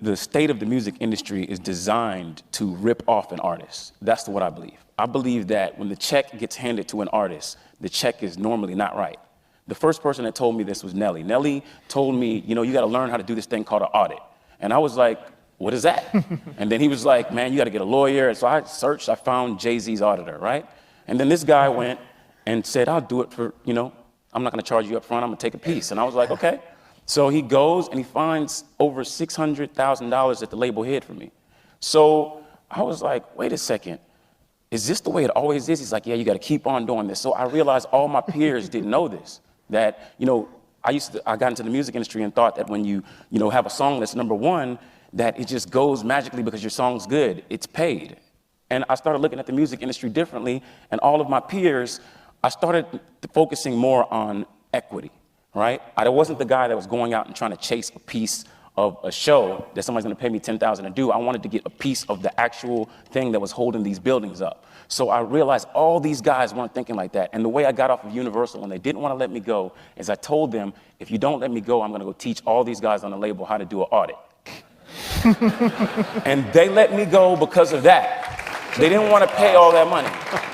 the state of the music industry is designed to rip off an artist. That's what I believe. I believe that when the check gets handed to an artist, the check is normally not right. The first person that told me this was Nelly. Nelly told me, you know, you got to learn how to do this thing called an audit. And I was like, what is that? And then he was like, man, you got to get a lawyer. And so I searched, I found Jay-Z's auditor, right? And then this guy went and said, I'll do it for, you know, I'm not going to charge you up front, I'm going to take a piece. And I was like, okay. So he goes and he finds over $600,000 that the label hid from me. So I was like, wait a second, is this the way it always is? He's like, yeah, you got to keep on doing this. So I realized all my peers didn't know this, that, you know, I got into the music industry and thought that when you have a song that's #1, that it just goes magically because your song's good. It's paid. And I started looking at the music industry differently, and all of my peers, I started focusing more on equity, right? I wasn't the guy that was going out and trying to chase a piece of a show that somebody's going to pay me $10,000 to do. I wanted to get a piece of the actual thing that was holding these buildings up. So I realized all these guys weren't thinking like that. And the way I got off of Universal and they didn't want to let me go is I told them, if you don't let me go, I'm going to go teach all these guys on the label how to do an audit. And they let me go because of that. They didn't want to pay all that money.